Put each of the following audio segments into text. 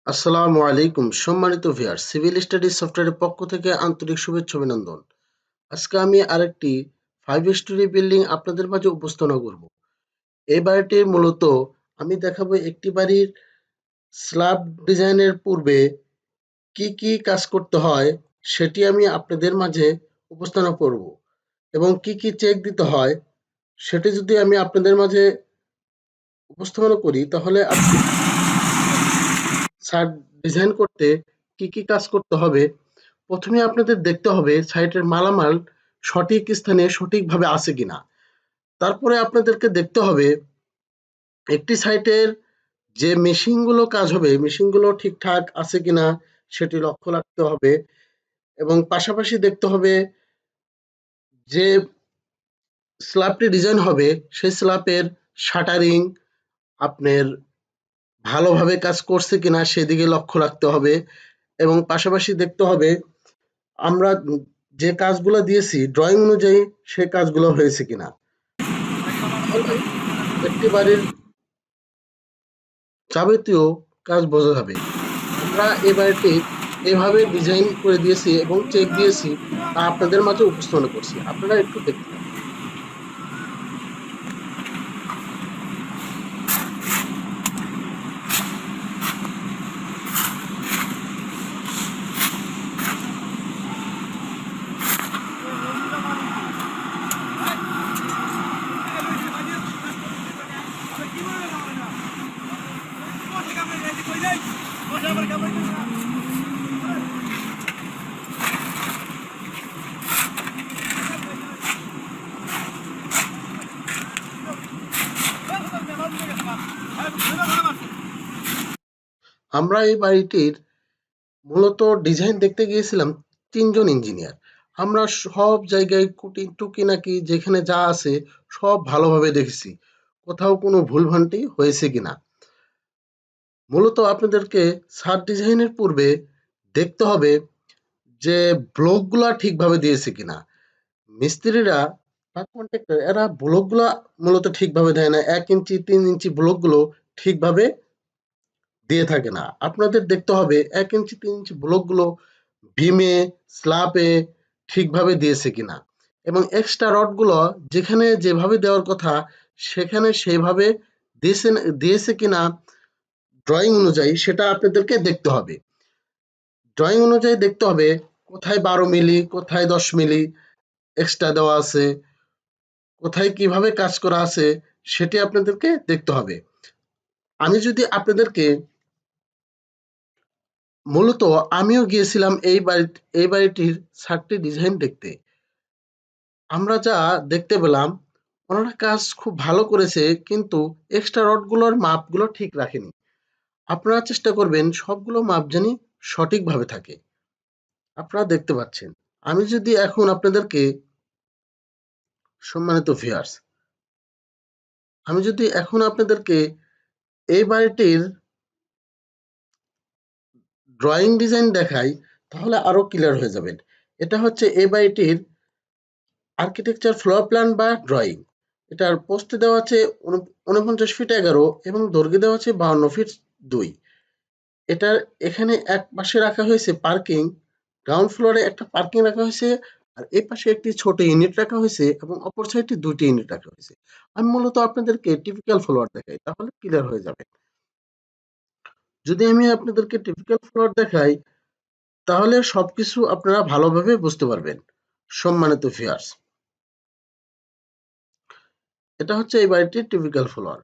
আসসালামু আলাইকুম সম্মানিত ভিউয়ার্স, সিভিল স্টাডিজ সফটওয়্যারের পক্ষ থেকে আন্তরিক শুভেচ্ছা অভিনন্দন। আজকে আমি আরেকটি 5 স্টোরি বিল্ডিং আপনাদের মাঝে উপস্থাপনা করব। এই বাড়িটির মূলত আমি দেখাবো একটি বাড়ির স্ল্যাব ডিজাইনের পূর্বে কি কি কাজ করতে হয় সেটি আমি আপনাদের মাঝে উপস্থাপনা করব এবং কি কি চেক দিতে হয় সেটি যদি আমি আপনাদের মাঝে উপস্থাপনা করি তাহলে আপনি ছাদ ডিজাইন করতে কি কি কাজ করতে হবে। প্রথমে আপনাদের দেখতে হবে সাইটের মালামাল সঠিক স্থানে সঠিকভাবে আছে কিনা। তারপরে আপনাদেরকে দেখতে হবে একটি সাইটের যে মেশিনগুলো কাজ হবে মেশিনগুলো ঠিকঠাক আছে কিনা সেটি লক্ষ্য রাখতে হবে এবং পাশাপাশি দেখতে হবে যে স্ল্যাবটি ডিজাইন হবে সেই স্ল্যাবের শাটারিং আপনার ভালোভাবে কাজ করছে কিনা সেদিকে লক্ষ্য রাখতে হবে এবং পাশাপাশি দেখতে হবে আমরা যে কাজগুলো দিয়েছি ড্রয়িং অনুযায়ী সেই কাজগুলো হয়েছে কিনা। তাহলে একটি বাড়ির যাবতীয় কাজ বোঝা যাবে। আমরা এই বাড়িটি এভাবে ডিজাইন করে দিয়েছি এবং চেক দিয়েছি তা আপনাদের মাঝে উপস্থাপনা করছি, আপনারা একটু দেখতে থাকুন। আমরা এই বাড়িটির মূলত ডিজাইন দেখতে গিয়েছিলাম ৩ জন ইঞ্জিনিয়ার। আমরা সব জায়গায় টুকিনাকি যেখানে যা আছে সব ভালোভাবে দেখেছি, কোথাও কোনো ভুলভ্রান্তি হয়েছে কিনা। মূলত আপনাদেরকে ছাদ ডিজাইনের পূর্বে দেখতে হবে যে ব্লকগুলা ঠিকভাবে দিয়েছে কিনা। মিস্ত্রিরা বা কন্ট্রাক্টর এরা ব্লকগুলা মূলত ঠিকভাবে দেয় না, ১ ইঞ্চি ৩ ইঞ্চি ব্লকগুলো ঠিকভাবে দিয়ে থাকে না। আপনাদের দেখতে হবে ১ ইঞ্চি ৩ ইঞ্চি ব্লকগুলো বিমে স্ল্যাবে ঠিকভাবে দিয়েছে কিনা এবং এক্সট্রা রডগুলো যেখানে যেভাবে দেওয়ার কথা সেখানে সেভাবে দিয়েছে কিনা ড্রয়িং অনুযায়ী সেটা আপনাদেরকে দেখতে হবে। ড্রয়িং অনুযায়ী দেখতে হবে কোথায় ১২ মিলি কোথায় ১০ মিলি এক্সট্রা দেওয়া আছে, কোথায় কিভাবে কাজ করা আছে সেটি আপনাদেরকে দেখতে হবে। আমি যদি আপনাদেরকে মূলত আমিও গিয়েছিলাম এই বাড়িটির ছাদটি ডিজাইন দেখতে। আমরা যা দেখতে পেলাম ওনারা কাজ খুব ভালো করেছে কিন্তু এক্সট্রা রডগুলোর মাপগুলো ঠিক রাখেনি। আপনারা চেষ্টা করবেন সবগুলো মাপ জানি সঠিকভাবে থাকে। আপনারা দেখতে পাচ্ছেন। আমি যদি এখন আপনাদেরকে সম্মানিত ভিউয়ার্স, আমি যদি এখন আপনাদেরকে এই বাড়িটির ড্রয়িং ডিজাইন দেখাই তাহলে আরো ক্লিয়ার হয়ে যাবেন। এটা হচ্ছে এই বাড়িটির আর্কিটেকচার ফ্লোর প্ল্যান বা ড্রয়িং। এটার প্রস্থে দেওয়া আছে ৪৯ ফিট ১১ এবং দৈর্ঘ্যে দেওয়া আছে ৫২ ফিট ২। এটার এখানে এক পাশে রাখা হয়েছে পার্কিং, গ্রাউন্ড ফ্লোরে একটা পার্কিং রাখা হয়েছে আর এই পাশে একটি ছোট ইউনিট রাখা হয়েছে এবং অপর সাইডে ২টি ইউনিট রাখা হয়েছে। আমি মূলত আপনাদেরকে টিপিক্যাল ফ্লোর দেখাই তাহলে ক্লিয়ার হয়ে যাবে। যদি আমি আপনাদেরকে টিপিক্যাল ফ্লোর দেখাই তাহলে সবকিছু আপনারা ভালোভাবে বুঝতে পারবেন। সম্মানিত ভিউয়ার্স, এটা হচ্ছে এই বাড়িটির টিপিক্যাল ফ্লোর।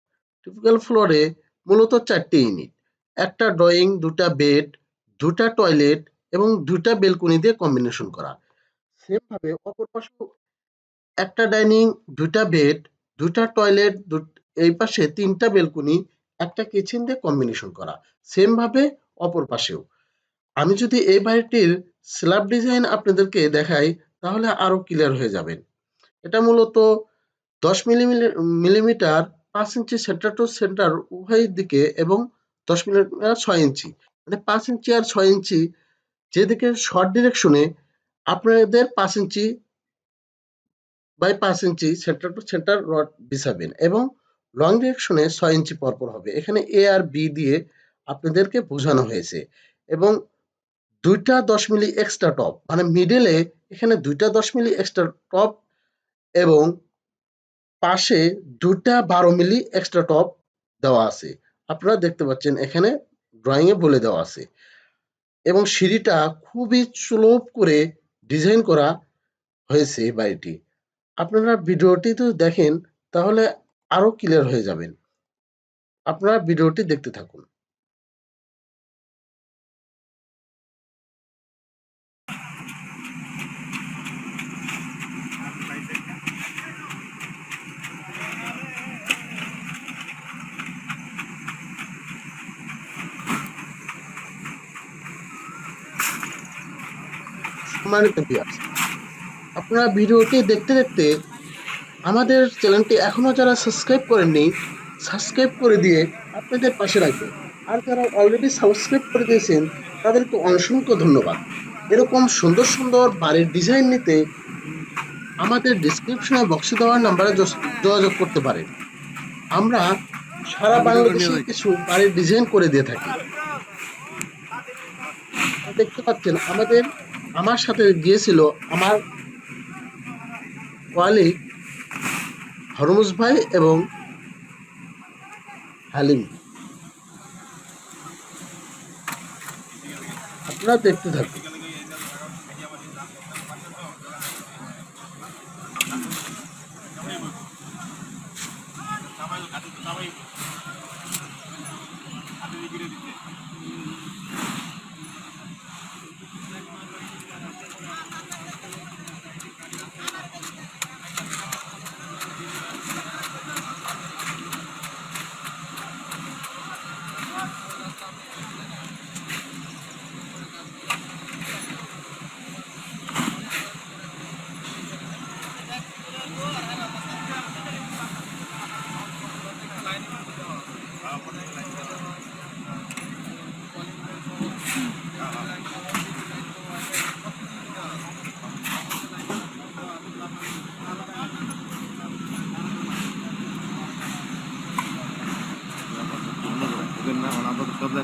টিপিক্যাল ফ্লোরে মূলত ৪টি ইউনিট, একটা ড্রয়িং, ২টা বেড, ২টা টয়লেট এবং ২টা বেলকনি দিয়ে কম্বিনেশন করা। সেম ভাবে অপর পাশেও একটা ডাইনিং, ২টা বেড, ২টা টয়লেট, এই পাশে ৩টা বেলকনি, একটা কিচেন দিয়ে কম্বিনেশন করা। সেম ভাবে অপর পাশেও। আমি যদি এই বাড়িটির স্ল্যাব ডিজাইন আপনাদেরকে দেখাই তাহলে আরো ক্লিয়ার হয়ে যাবেন। এটা মূলত ১০ millimetre ৫ inch centre to centre উভয় দিকে এবং ১০ মিলিমিটার ৬ ইঞ্চি মানে ৫ ইঞ্চি আর ৬ ইঞ্চি যেদিকে শর্ট ডিরেকশনে আপনাদের ৫ inch by ৫ inch centre to centre rod বিছাবেন এবং লং ডিরেকশনে ৬ ইঞ্চি পরপর হবে। এখানে এ আর বি দিয়ে আপনাদেরকে বোঝানো হয়েছে। এবং 2টা 10 মিলি এক্সট্রা টপ, মানে মিডলে এখানে 2টা 10 মিলি এক্সট্রা টপ এবং পাশে 2টা 12 মিলি এক্সট্রা টপ দেওয়া আছে। আপনারা দেখতে পাচ্ছেন এখানে ড্রয়িং এ বলে দেওয়া আছে। এবং সিঁড়িটা খুবই সুলভ করে ডিজাইন করা হয়েছে এই বাড়িটি। আপনারা ভিডিওটি তো দেখেন, তাহলে আরো ক্লিয়ার হয়ে যাবেন। আপনারা ভিডিওটি দেখতে থাকুন। সম্মানিত ভিউয়ার্স, আপনারা ভিডিওটি দেখতে দেখতে আমাদের চ্যানেলটি এখনো যারা সাবস্ক্রাইব করেননি, সাবস্ক্রাইব করে দিয়ে আপনাদের পাশে রাখবেন। আর যারা অলরেডি সাবস্ক্রাইব করে দিয়েছেন তাদেরকে অসংখ্য ধন্যবাদ। এরকম সুন্দর সুন্দর বাড়ির ডিজাইন নিতে আমাদের ডিসক্রিপশনে বক্সে দেওয়া নাম্বারে যোগাযোগ করতে পারেন। আমরা সারা বাংলাদেশে কিছু বাড়ির ডিজাইন করে দিয়ে থাকি। দেখতে পাচ্ছেন আমার সাথে গিয়েছিল আমার কলিগ হরমুজ ভাই এবং হালিম। আপনারা দেখতে থাকুন।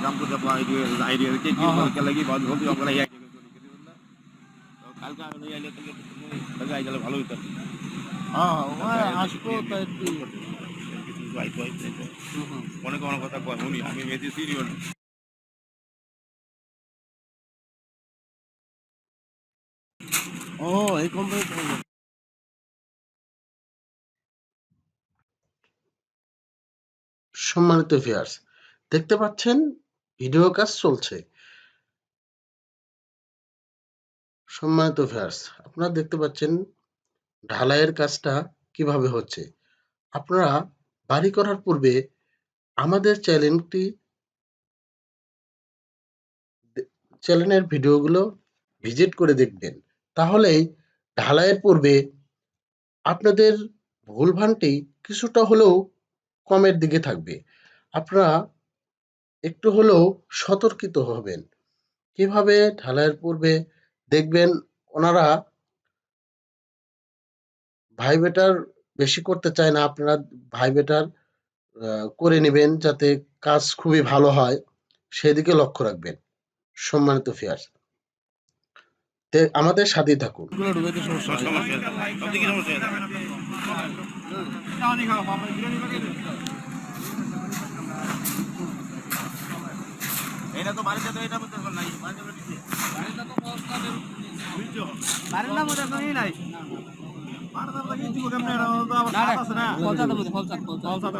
काम करते अपना आइडिया के क्या लगी बहुत होती अपना ये কালকে আমি আইলে কালকে আই গেলে ভালো হতো। হ্যাঁ আসবো তাই অনেক অনেক কথা শুনি আমি মেয়েদের সিরিয়াল। ও এই কোম্পানি সম্মানিত ভিউয়ার্স, দেখতে পাচ্ছেন ভিডিও কাজ চলছে। সম্মানিত ভিউয়ার্স, আপনারা দেখতে পাচ্ছেন ঢালাইয়ের কাজটা কিভাবে হচ্ছে। আপনারা বাড়ি করার পূর্বে আমাদের চ্যানেলের ভিডিওগুলো ভিজিট করে দেখবেন। তাহলেই ঢালাইয়ের পূর্বে আপনাদের ভুলভ্রান্তি কিছুটা হলেও কমের দিকে থাকবে। আপনারা একটু হলেও সতর্কিত হবেন। কিভাবে ঢালাইয়ের পূর্বে দেখবেন ওনারা ভাইব্রেটার বেশি করতে চায় না, আপনারা ভাইব্রেটার করে নেবেন যাতে কাজ খুবই ভালো হয়, সেদিকে লক্ষ্য রাখবেন। সম্মানিত ভিউয়ার্স, আমাদের সাথেই থাকুন। এটা তো বাড়িতে তো এটা মধ্যে নাই বাড়িতে তো বস্তা দেব বুঝছো বাড়ির মধ্যে তো নাই বাড়িতে লাগি দিব কেমনে এটা তো আবার সাত আছে না ফলসাতে বুঝি ফলসাতে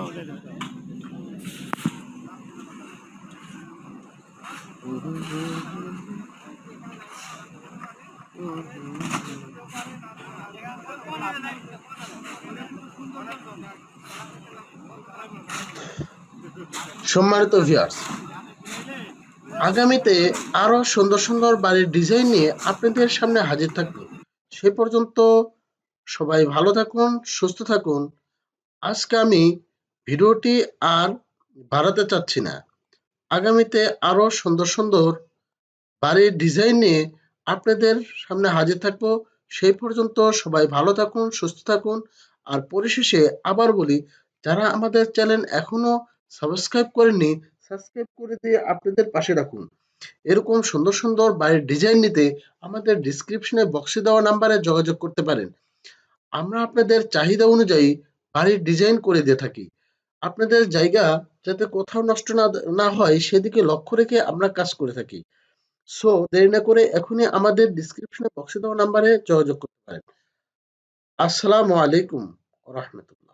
সম্মানিত ভিউয়ার্স, আগামীতে আরো সুন্দর সুন্দর বাড়ির ডিজাইন নিয়ে আপনাদের সামনে হাজির থাকবো। সে পর্যন্ত সবাই ভালো থাকুন, সুস্থ থাকুন। আজকে আমি ভিডিওটি আর বাড়াতে চাচ্ছি না। আগামীতে আরো সুন্দর সুন্দর বাড়ির ডিজাইন নিয়ে আপনাদের সামনে হাজির থাকবো। সেই পর্যন্ত সবাই ভালো থাকুন, সুস্থ থাকুন। আর পরিশেষে আবার বলি, যারা আমাদের চ্যানেল এখনো সাবস্ক্রাইব করেননি, সাবস্ক্রাইব করে দিয়ে আপনাদের পাশে রাখুন। এরকম সুন্দর সুন্দর বাড়ির ডিজাইন নিতে আমাদের ডিসক্রিপশনে বক্সে দেওয়া নাম্বারে যোগাযোগ করতে পারেন। আমরা আপনাদের চাহিদা অনুযায়ী বাড়ির ডিজাইন করে দিয়ে থাকি। আপনাদের জায়গা যাতে কোথাও নষ্ট না হয় সেদিকে লক্ষ্য রেখে আমরা কাজ করে থাকি। সো দেরি না করে এখনই আমাদের ডিসক্রিপশনে বক্সে দেওয়া নাম্বারে যোগাযোগ করতে পারেন। আসসালামু আলাইকুম ওয়া রাহমাতুল্লাহ।